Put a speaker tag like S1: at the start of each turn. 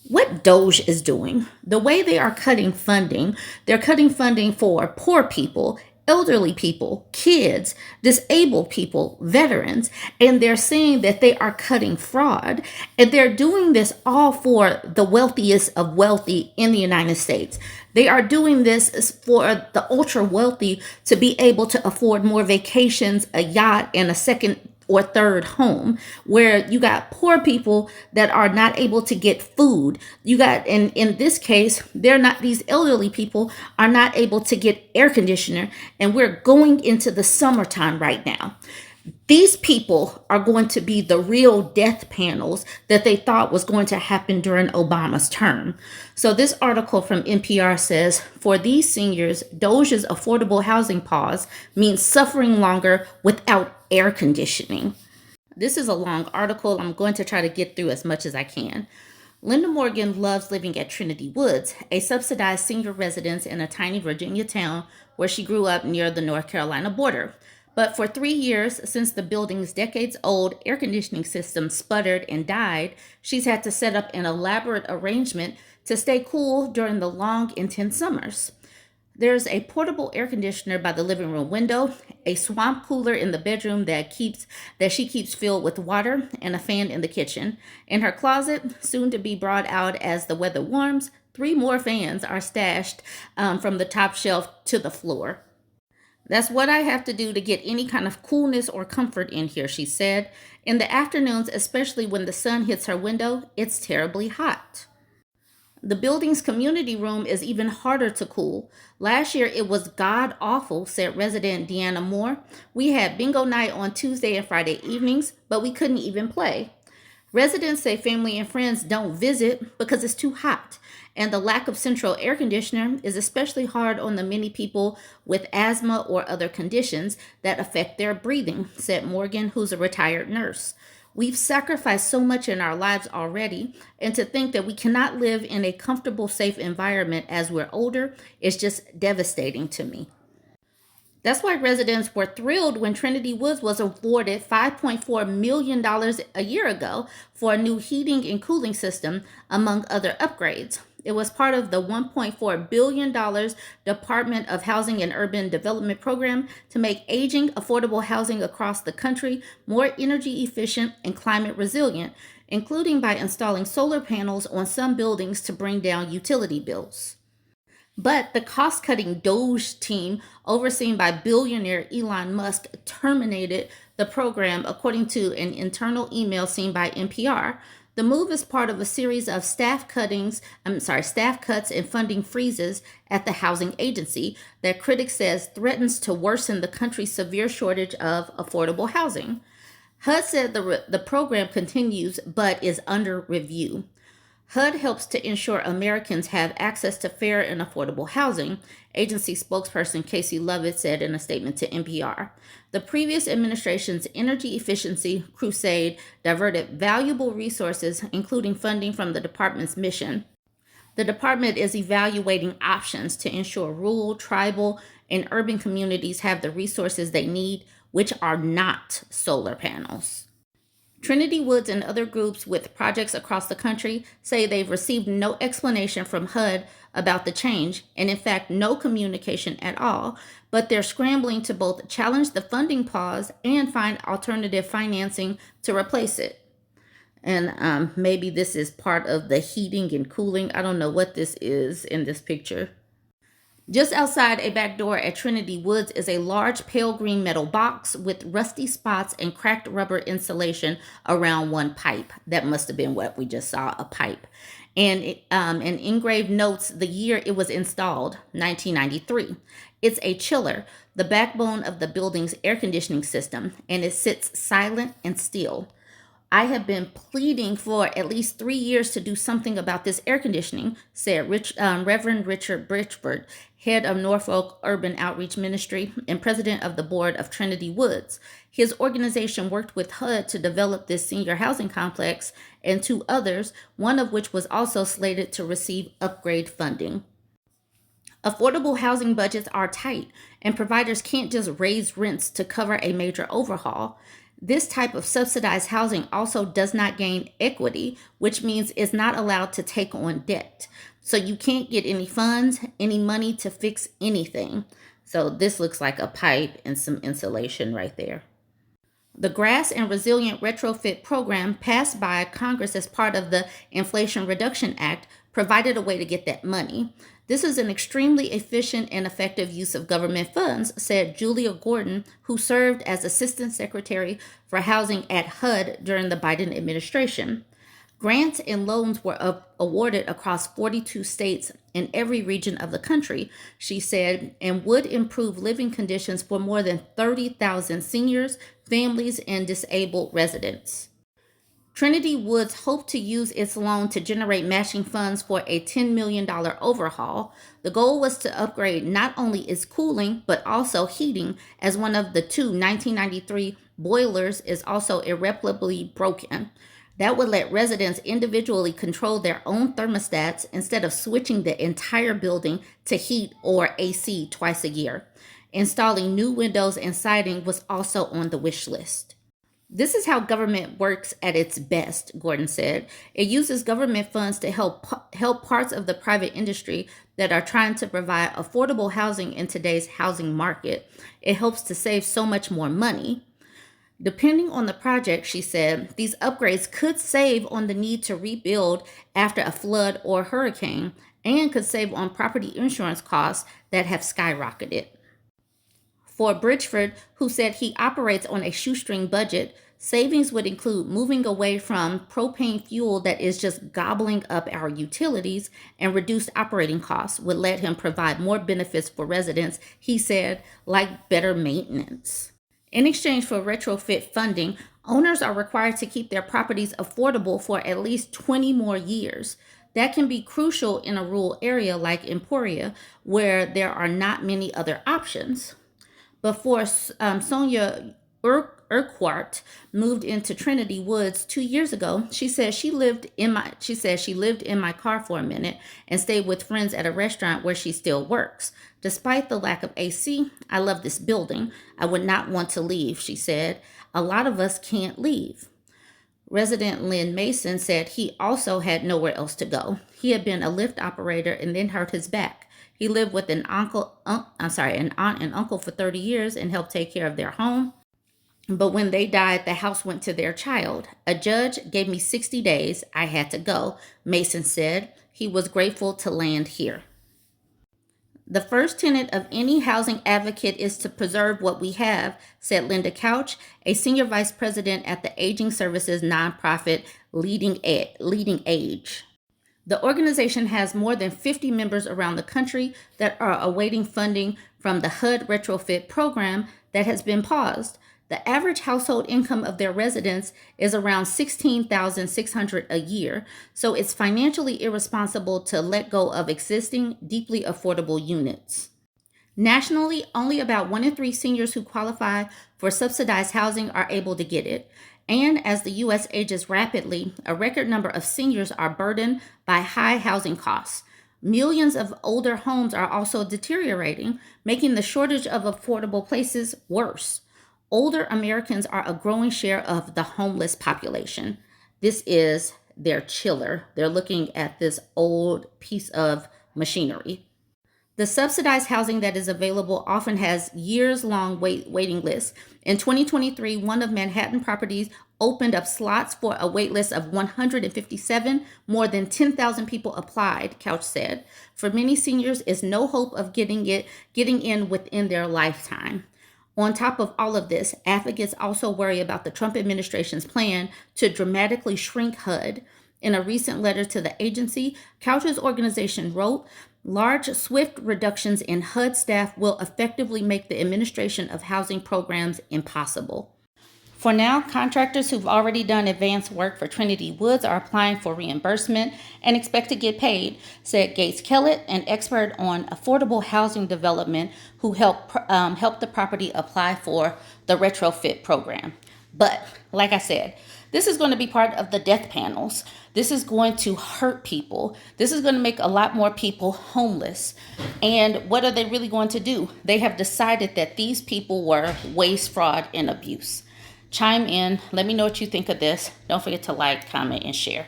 S1: What DOGE is doing, the way they are cutting funding, they're cutting funding for poor people, elderly people, kids, disabled people, veterans, and they're saying that they are cutting fraud. And they're doing this all for the wealthiest of wealthy in the United States. They are doing this for the ultra wealthy to be able to afford more vacations, a yacht, and a second or third home, where you got poor people that are not able to get food. You got, in this case, they're not, these elderly people are not able to get air conditioner, and we're going into the summertime right now. These people are going to be the real death panels that they thought was going to happen during Obama's term. So this article from NPR says, for these seniors, DOGE's affordable housing pause means suffering longer without air conditioning. This is a long article. I'm going to try to get through as much as I can. Linda Morgan loves living at Trinity Woods, a subsidized senior residence in a tiny Virginia town where she grew up near the North Carolina border. But for 3 years, since the building's decades-old air conditioning system sputtered and died, she's had to set up an elaborate arrangement to stay cool during the long, intense summers. There's a portable air conditioner by the living room window, a swamp cooler in the bedroom that she keeps filled with water, and a fan in the kitchen. In her closet, soon to be brought out as the weather warms, 3 more fans are stashed from the top shelf to the floor. That's what I have to do to get any kind of coolness or comfort in here, she said. In the afternoons, especially when the sun hits her window, it's terribly hot. The building's community room is even harder to cool. Last year, it was god awful, said resident Deanna Moore. We had bingo night on Tuesday and Friday evenings, but we couldn't even play. Residents say family and friends don't visit because it's too hot, and the lack of central air conditioner is especially hard on the many people with asthma or other conditions that affect their breathing, said Morgan, who's a retired nurse. We've sacrificed so much in our lives already, and to think that we cannot live in a comfortable, safe environment as we're older is just devastating to me. That's why residents were thrilled when Trinity Woods was awarded $5.4 million a year ago for a new heating and cooling system, among other upgrades. It was part of the $1.4 billion Department of Housing and Urban Development program to make aging affordable housing across the country more energy efficient and climate resilient, including by installing solar panels on some buildings to bring down utility bills. But the cost cutting DOGE team, overseen by billionaire Elon Musk, terminated the program, according to an internal email seen by NPR. The move is part of a series of staff cuts and funding freezes at the housing agency that critics says threatens to worsen the country's severe shortage of affordable housing. HUD said the program continues but is under review. HUD helps to ensure Americans have access to fair and affordable housing, agency spokesperson Casey Lovett said in a statement to NPR. The previous administration's energy efficiency crusade diverted valuable resources, including funding from the department's mission. The department is evaluating options to ensure rural, tribal, and urban communities have the resources they need, which are not solar panels. Trinity Woods and other groups with projects across the country say they've received no explanation from HUD about the change, and in fact, no communication at all, but they're scrambling to both challenge the funding pause and find alternative financing to replace it. And maybe this is part of the heating and cooling. I don't know what this is in this picture. Just outside a back door at Trinity Woods is a large pale green metal box with rusty spots and cracked rubber insulation around one pipe. That must have been what we just saw, a pipe. And engraved notes the year it was installed, 1993. It's a chiller, the backbone of the building's air conditioning system, and it sits silent and still. I have been pleading for at least 3 years to do something about this air conditioning, said Reverend Richard Bridgeford, head of Norfolk Urban Outreach Ministry and president of the board of Trinity Woods. His organization worked with HUD to develop this senior housing complex and 2 others, one of which was also slated to receive upgrade funding. Affordable housing budgets are tight, and providers can't just raise rents to cover a major overhaul. This type of subsidized housing also does not gain equity, which means it's not allowed to take on debt. So you can't get any funds, any money to fix anything. So this looks like a pipe and some insulation right there. The Grass and Resilient Retrofit Program, passed by Congress as part of the Inflation Reduction Act, provided a way to get that money. This is an extremely efficient and effective use of government funds, said Julia Gordon, who served as Assistant Secretary for Housing at HUD during the Biden administration. Grants and loans were awarded across 42 states in every region of the country, she said, and would improve living conditions for more than 30,000 seniors, families, and disabled residents. Trinity Woods hoped to use its loan to generate matching funds for a $10 million overhaul. The goal was to upgrade not only its cooling, but also heating, as one of the two 1993 boilers is also irreparably broken. That would let residents individually control their own thermostats instead of switching the entire building to heat or AC twice a year. Installing new windows and siding was also on the wish list. This is how government works at its best, Gordon said. It uses government funds to help parts of the private industry that are trying to provide affordable housing in today's housing market. It helps to save so much more money. Depending on the project, she said, these upgrades could save on the need to rebuild after a flood or hurricane and could save on property insurance costs that have skyrocketed. For Bridgeford, who said he operates on a shoestring budget, savings would include moving away from propane fuel that is just gobbling up our utilities, and reduced operating costs would let him provide more benefits for residents, he said, like better maintenance. In exchange for retrofit funding, owners are required to keep their properties affordable for at least 20 more years. That can be crucial in a rural area like Emporia, where there are not many other options. Before Sonia Urquhart moved into Trinity Woods 2 years ago, she said she lived in my car for a minute and stayed with friends at a restaurant where she still works. Despite the lack of AC, I love this building. I would not want to leave, she said. A lot of us can't leave. Resident Lynn Mason said he also had nowhere else to go. He had been a lift operator and then hurt his back. He lived with an aunt and uncle for 30 years and helped take care of their home. But when they died, the house went to their child. A judge gave me 60 days. I had to go, Mason said. He was grateful to land here. The first tenet of any housing advocate is to preserve what we have, said Linda Couch, a senior vice president at the aging services nonprofit Leading Age. The organization has more than 50 members around the country that are awaiting funding from the HUD retrofit program that has been paused. The average household income of their residents is around $16,600 a year, so it's financially irresponsible to let go of existing, deeply affordable units. Nationally, only about 1 in 3 seniors who qualify for subsidized housing are able to get it. And as the U.S. ages rapidly, a record number of seniors are burdened by high housing costs. Millions of older homes are also deteriorating, making the shortage of affordable places worse. Older Americans are a growing share of the homeless population. This is their chiller. They're looking at this old piece of machinery. The subsidized housing that is available often has years-long waiting lists. In 2023, one of Manhattan properties opened up slots for a wait list of 157. More than 10,000 people applied, Couch said. For many seniors, is no hope of getting in within their lifetime. On top of all of this, advocates also worry about the Trump administration's plan to dramatically shrink HUD. In a recent letter to the agency, Couch's organization wrote, large, swift reductions in HUD staff will effectively make the administration of housing programs impossible. For now, contractors who've already done advanced work for Trinity Woods are applying for reimbursement and expect to get paid, said Gates Kellett, an expert on affordable housing development who helped the property apply for the retrofit program. But like I said, this is going to be part of the death panels. This is going to hurt people. This is going to make a lot more people homeless. And what are they really going to do? They have decided that these people were waste, fraud, and abuse. Chime in. Let me know what you think of this. Don't forget to like, comment, and share.